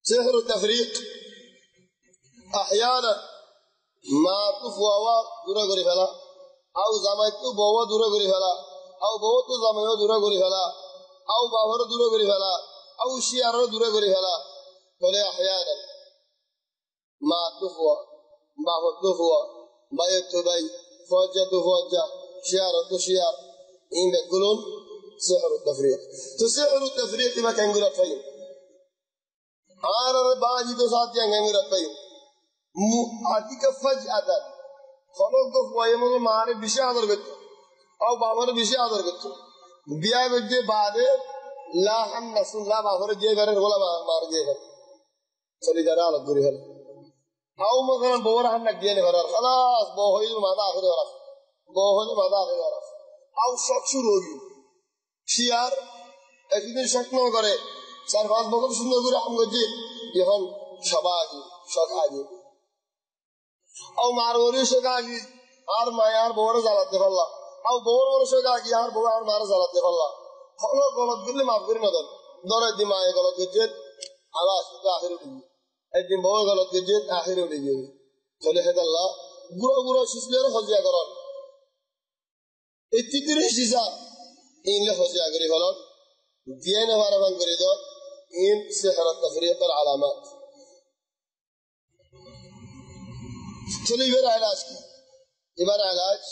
سحر التفريق أحيانا ما تفوى دورا غري فلا أو زمايتو بوا دورا غري فلا أو بوتو زمايو دورا غري فلا أو باور دورا غري فلا أو شيار دورا غري فلا ولا أحيانا ما تفوى ما يكتبي فوجة شيار شيار إن بقولون سحر التفريق تسحر التفريق ما كان يقول فين آر باجي تو ساتھ جائیں گے فين آتی کا فجأة خلق تو فوائمو مارے بشي آدر گتو أو بامر بشي آدر گتو بیا بجے بعد لا حن نسل لا بامر جے گرے ولا مار جے گرے چلی جرا لگری ہے أو مثلا بور حن نگیے نے فرار خلاص بوہی مادا آخر ورا بوہی مادا آخر ورا أو شک شروع ہوگی شیار একদিন শক ন করে চার পাঁচ বছর সুন্দর করে আম গজি এখন সবাই শক আগে او মারওরি শক আগে আর মায়ার বড় জ্বালাতে পারলা او বড় শক আগে আর বড় আর মার জ্বালাতে পারলা হলো গলত দিলে মাফ করে না দেন ধরে দিমায়ে গলত গজে আওয়াজ তো আখির উঠি একদিন বড় গলত গজে আখির উঠি যাবে চলে হেদাল্লাহ গুরো গুরো শিশলের হজিয়া করেন এই তিতিরে শিশা إن له جاغري فلان دينا وانا من قريدو إن سحر التفريق العلامات كل يبقى علاج يبقى علاج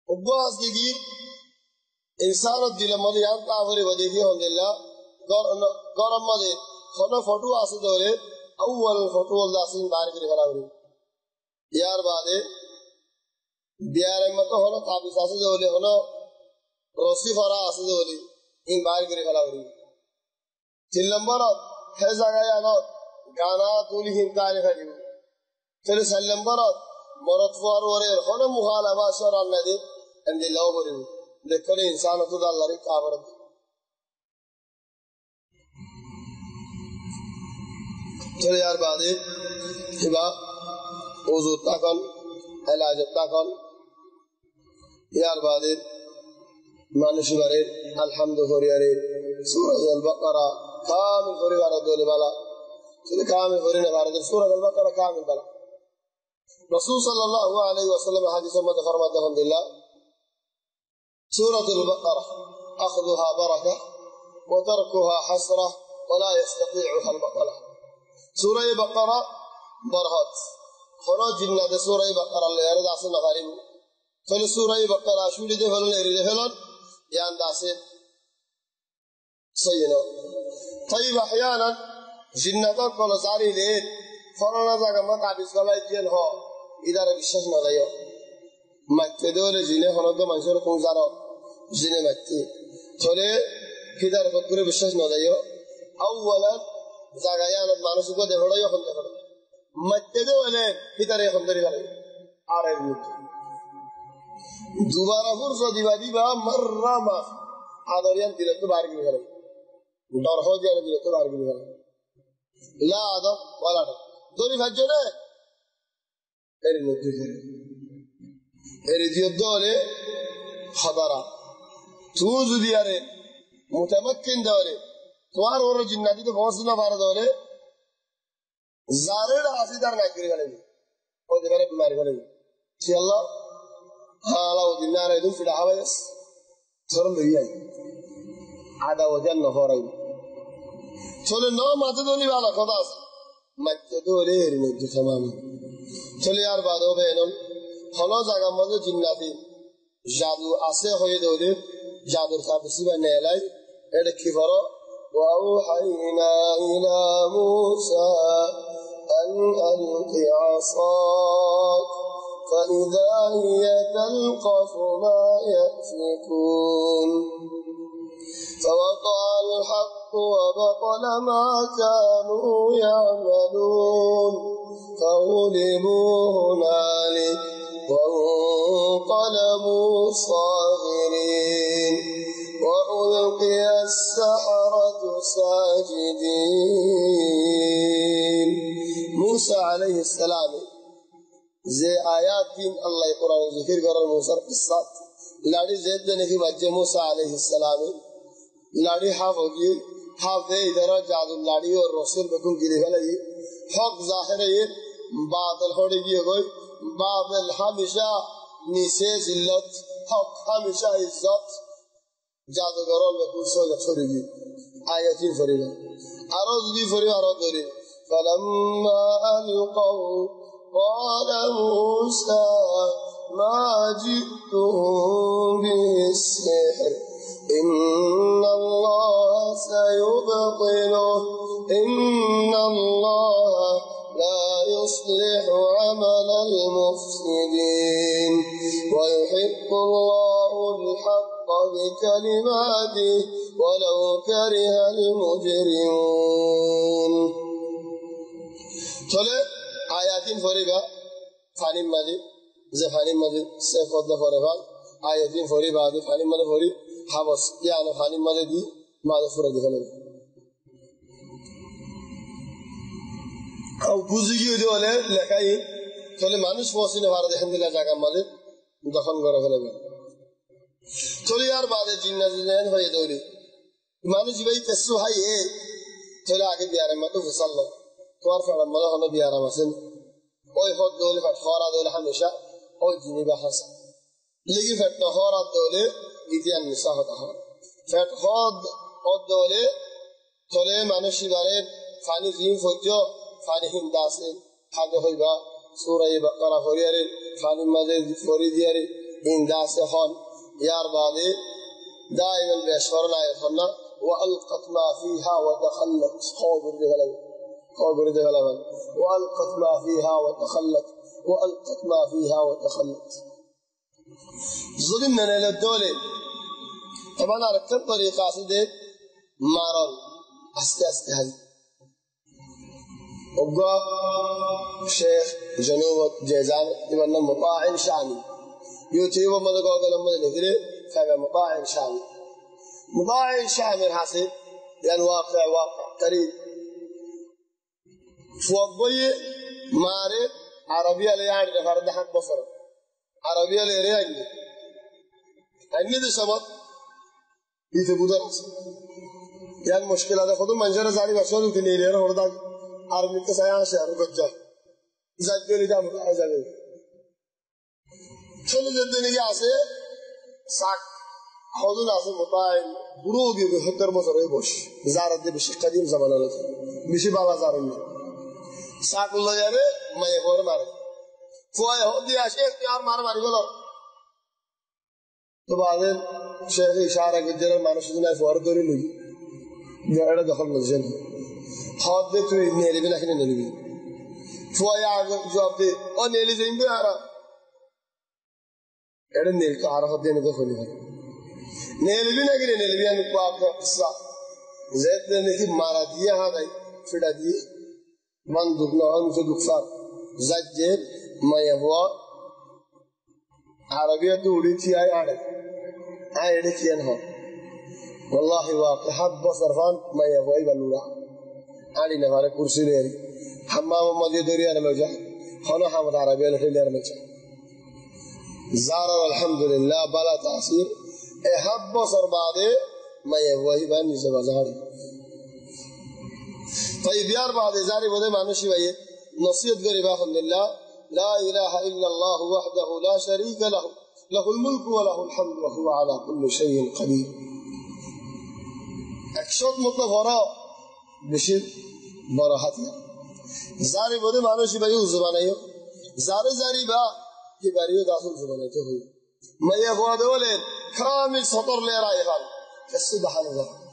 وبواز ديجير إنسان الدل مليان تعفري وديفي الحمد لله قرم مدي خنا فتو آسي دوري أول فتو الله سين باركري فلاوري يار بعده বিয়ারে মতো হলো তাবিজ আছে যে হলো রসি ফরা আছে যে ইন বাইর করে ফেলা হরি 3 নম্বর হে জায়গায় আনো গানা তুলি হিনকারে ফেলিব 4 নম্বর মরত ফর ওরে হলো মুহালাবা শরান নদী এন্দি লাও করিব দেখলে ইনসান তো আল্লাহর কাবর চলে যার বাদে হিবা ওযু তাকন علاج تاكل يار بعد মানুষ বারে আলহামদুলিল্লাহ সূরা আল-বাকারা কামিল করে বারে দলে বালা তুমি কামিল করে না বারে সূরা আল-বাকারা কামিল বালা রাসূল সাল্লাল্লাহু আলাইহি ওয়াসাল্লাম হাদিসে মধ্যে ফরমাতে আলহামদুলিল্লাহ সূরা আল-বাকারা اخذها بركه وتركها حسره ولا يستطيعها البطله সূরা আল-বাকারা বরকত خراج الناد سورة بقرة اللي يرد عصر نغارين فل سورة بقرة شو اللي دفلون يرد فلون يان داسه سينا طيب أحيانا جناتك كل ساري لين فرانا ذاك ما تعبس ولا يجين هو إذا ربيشش نغير ما تدور جينه هناك منشور كونزارو جينه متى ثله كذا ربكره بيشش نغير أولا ذاك يان مانوس کو دهوڑا يو خندر متدو ولا ভিতরে খন্দরি গেল আর এর মধ্যে দুবারা ফুরসা দিবাদি বা মাররামা আদরিয়ান দিলে তো বার গিয়ে গেল ডর হয়ে যায় দিলে তো বার গিয়ে গেল লা আদ ওয়ালা দরি ভাজনে এর মধ্যে এর দিয়দলে খবরা তু যদি আরে মুতামাক্কিন দরে তোমার ওর জিন্নাতি তো পৌঁছনা পারে দরে জারের আসিদার না করে গেলেন ও যেখানে বিমারি গেলেন সে আল্লাহ আল্লাহ দিনার একদম ফিরা আওয়াজ ধরম লইয়াই আদা ওজন নহরাই চলে ন মাথা দলি वाला কথা আছে মাথা দলে এর মধ্যে tamam চলে আর বাদ হবে এনম হলো জায়গা মধ্যে জিন্নাতি জাদু আছে হয়ে দলে জাদুর কাবসি বানাইলাই এটা কি করো وأوحينا إلى موسى أن ألق عصاك فإذا هي تلقف ما يأفكون فوقع الحق وبطل ما كانوا يعملون فغلبوا هنالك وانقلبوا صاغرين وألقي السحرة ساجدين موسى عليه السلام زي آيات الله قرآن ذكر قرآن موسى قصات لاڑی زید نے کی بچے موسیٰ علیہ السلام لاڑی حافظی حافظ إدارة جاد اللاري والرسول بكون كده فلأي حق ظاهرة باطل خورجي يقول باطل هميشة نيسي زلت حق هميشة عزت جاد قرال بكون سوى خورجي آياتين فريقا أراد دي فريقا أراد دوري فلما ألقوا قال موسى ما جئتهم به السحر إن الله سيبطله إن الله لا يصلح عمل المفسدين ويحق الله الحق بكلماته ولو كره المجرمون. চলে আয়াতিন ফরিবা ফানিম মাদি যে ফানিম মাদি সে ফদ ফরবা আয়াতিন ফরিবা দি ফানিম মাদি ফরি হাবস ইয়ানে ফানিম মাদি দি মাদি ফুরা দি ফেলে আও বুঝি গিয়ে দিলে লেখাই চলে মানুষ পৌঁছলে ভারত আলহামদুলিল্লাহ জায়গা মাদি দখল করে ফেলে চলে আর বাদে জিন্নাত জিন্নাত হয়ে দৌড়ি মানুষ ভাই কেসু হাই এ চলে আগে বিয়ারে মতো ফসাল্লাহ توار فعلا ملاها نبي أنا مثلا أي خد دولة فتخارا دولة هميشة أي جيني بحسن لكن فتخارا دولة جديان مساحة تخار فتخاد الدولة تولي منشي باره فاني فين فتيو فاني هم داسين حد خيبا سورة بقرة خورياري فاني مجد فوريدياري إن داسي خان يار بعدي دائما بأشفرنا يفرنا وألقت ما فيها ودخلت خوبر بغلب وألقت ما فيها وتخلت وألقت ما فيها وتخلت ظلمنا إلى الدولة طبعا على كم طريقة سيدي مارون أستاذ هذه وقع شيخ جنوب جيزان يبنى مطاع شامي يوتيوب مدقوا قلم مدنه فهذا مطاع شامي مطاع شامي حاسد يعني واقع قريب فوقبي ماري عربية ليان فرد حق بصر عربية ليان أني ده سبب يتبودر يعني مشكلة ده خدوا منجر زاري بسولو تنيرير هردا عربي كسايا شهر بجا زاجلي ده مزاجي شلون جدني جاسه ساق خدوا ناس مطاعم بروبي بهتر بصر يبوش زارت ده بشي قديم زمانه لك بشي بالا زارني ساق الله جابه ما يقول مارا فواه هودي أشياء يار مارا ماري بلو تو بعدين شيخ إشارة كجرا مارا شدنا فوار دوري لوي جاهرة دخل مزجن هاد ده تو نيلي بنا كنا نيلي بي فواه يا جواب ده أو نيلي زين بي آرا إذا نيلي كارا هاد ده ندخل نيلي بنا كنا نيلي بي أنا قاب قصة زيت ده نكى مارا ديا هذا فدا ديا من دخلنا أنت دخسر زجر ما يهوى عربية دولي تي أي عرب عيد كيانها والله واقع حب بصرفان ما يهوى يبلولا علي نفار كرسي ليري حمام مجد دوري أنا لوجه خنا حمد عربية لخيل يرمجه زارر الحمد لله بلا تأثير حب بصر بعده ما يهوى يبان يزوا زهري طيب يار بعد زاري بده مانوشي ويه نصيحت غريبة الحمد لله لا إله إلا الله وحده لا شريك له له الملك وله الحمد وهو على كل شيء قدير أكشوت مطلب وراء بشير براحتها زاري بده مانوشي ويه زبانه زاري با كباريو داخل زبانه تو هي ما يهوى دولين كامل سطر لي رايحان كسبحان الله